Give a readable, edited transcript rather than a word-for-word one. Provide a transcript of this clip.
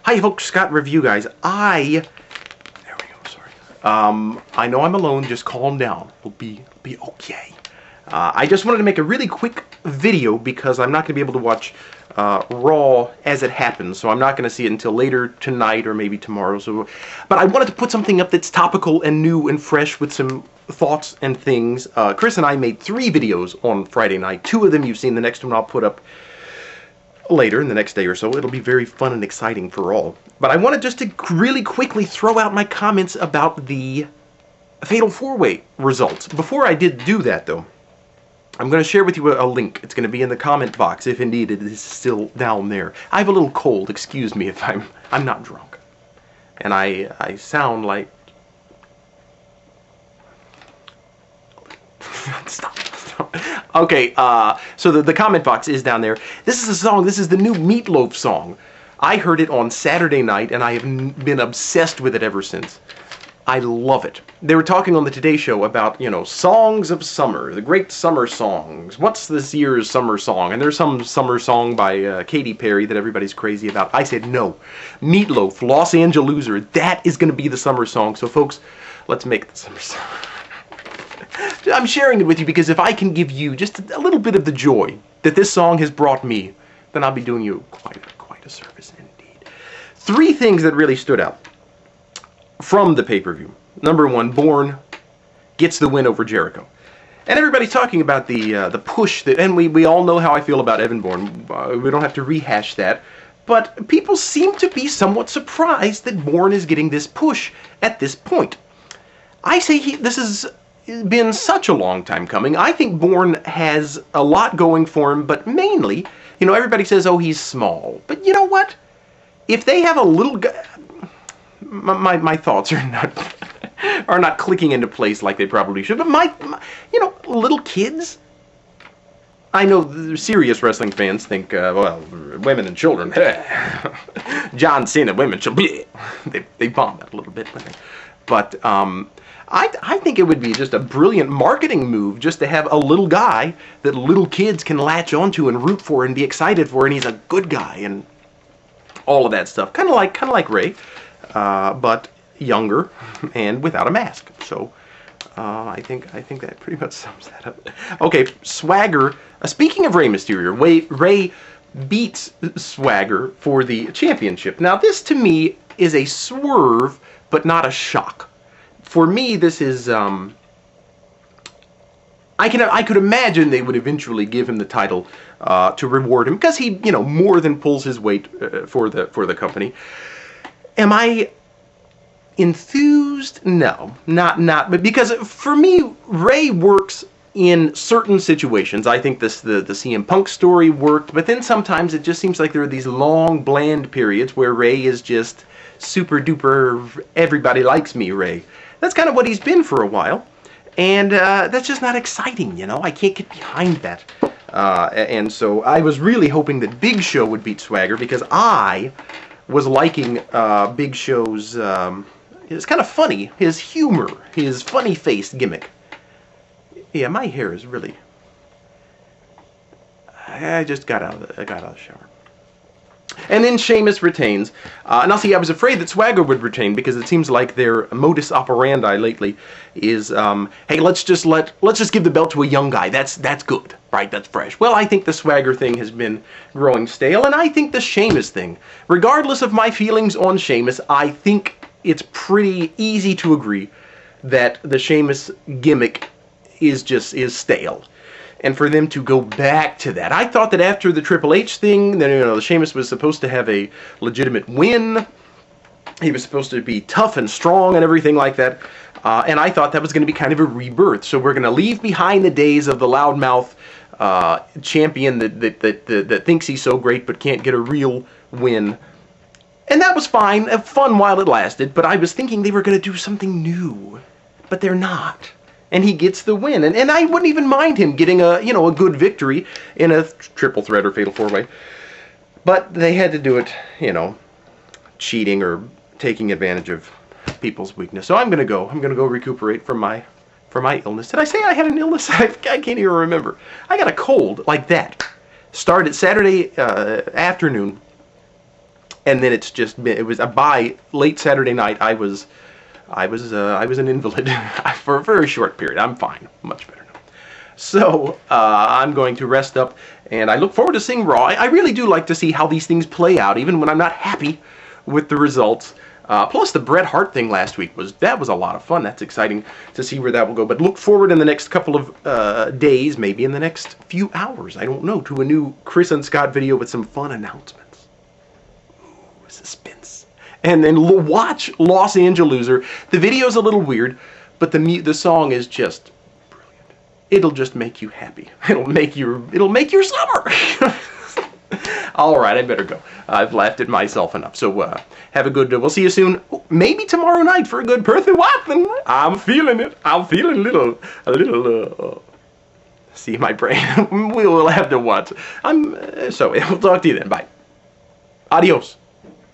Hi folks, Scott Review guys. There we go, sorry. I know I'm alone, just calm down. We'll be okay. I just wanted to make a really quick video because I'm not going to be able to watch Raw as it happens, so I'm not going to see it until later tonight or maybe tomorrow. But I wanted to put something up that's topical and new and fresh with some thoughts and things. Chris and I made 3 videos on Friday night. 2 of them you've seen, the next one I'll put up later in the next day or so. It'll be very fun and exciting for all. But I wanted just to really quickly throw out my comments about the Fatal 4-Way results. Before I do that, though, I'm going to share with you a link. It's going to be in the comment box, if indeed it is still down there. I have a little cold. Excuse me if I'm not drunk. And I sound like... Stop. Okay, so the comment box is down there. This is a song, this is the new Meatloaf song. I heard it on Saturday night, and I have been obsessed with it ever since. I love it. They were talking on the Today Show about, songs of summer, the great summer songs. What's this year's summer song? And there's some summer song by Katy Perry that everybody's crazy about. I said, no. Meatloaf, Los Angeloser, that is going to be the summer song. So, folks, let's make it the summer song. I'm sharing it with you because if I can give you just a little bit of the joy that this song has brought me, then I'll be doing you quite a service indeed. 3 things that really stood out from the pay-per-view. Number 1, Bourne gets the win over Jericho. And everybody's talking about the push, and we all know how I feel about Evan Bourne. We don't have to rehash that. But people seem to be somewhat surprised that Bourne is getting this push at this point. I say this has been such a long time coming. I think Bourne has a lot going for him, but mainly, everybody says, oh, he's small. But you know what? If they have a little guy... My thoughts are not clicking into place like they probably should. But little kids. I know the serious wrestling fans think, well, women and children. John Cena, women, children. They bomb that a little bit. But I think it would be just a brilliant marketing move just to have a little guy that little kids can latch onto and root for and be excited for, and he's a good guy and all of that stuff. Kind of like Ray. But younger and without a mask. So I think that pretty much sums that up. Okay, Swagger. Speaking of Rey Mysterio, Ray beats Swagger for the championship. Now this to me is a swerve, but not a shock. For me, this is I could imagine they would eventually give him the title to reward him because he more than pulls his weight for the company. Am I enthused? No, not. But because for me, Ray works in certain situations. I think the CM Punk story worked, but then sometimes it just seems like there are these long, bland periods where Ray is just super duper. Everybody likes me, Ray. That's kind of what he's been for a while, and that's just not exciting. I can't get behind that. And so I was really hoping that Big Show would beat Swagger because I was liking Big Show's, it's kind of funny, his humor, his funny-faced gimmick. Yeah, my hair is really... I just got out of the shower. And then Sheamus retains. Now see, I was afraid that Swagger would retain because it seems like their modus operandi lately is, hey, let's just give the belt to a young guy. That's good, right? That's fresh. Well, I think the Swagger thing has been growing stale, and I think the Sheamus thing, regardless of my feelings on Sheamus, I think it's pretty easy to agree that the Sheamus gimmick is stale. And for them to go back to that. I thought that after the Triple H thing, then Sheamus was supposed to have a legitimate win. He was supposed to be tough and strong and everything like that. And I thought that was going to be kind of a rebirth. So we're going to leave behind the days of the loudmouth champion that thinks he's so great but can't get a real win. And that was fine, fun while it lasted. But I was thinking they were going to do something new. But they're not. And he gets the win. And I wouldn't even mind him getting a good victory in a triple threat or fatal 4-way. But they had to do it, cheating or taking advantage of people's weakness. So I'm going to go recuperate from my illness. Did I say I had an illness? I can't even remember. I got a cold like that. Started Saturday afternoon. and then it's just been, it was by late Saturday night. I was an invalid for a very short period. I'm fine, much better now. So I'm going to rest up, and I look forward to seeing Raw. I really do like to see how these things play out, even when I'm not happy with the results. Plus the Bret Hart thing last week was a lot of fun. That's exciting to see where that will go. But look forward in the next couple of days, maybe in the next few hours, I don't know, to a new Chris and Scott video with some fun announcements. Ooh, suspense. And then watch Los Angeloser. The video's a little weird, but the song is just brilliant. It'll just make you happy. It'll make your summer. All right, I better go. I've laughed at myself enough. So have a good. We'll see you soon. Maybe tomorrow night for a good Perthy Watson. I'm feeling it. I'm feeling a little. See my brain. We'll have to watch. So we'll talk to you then. Bye. Adios.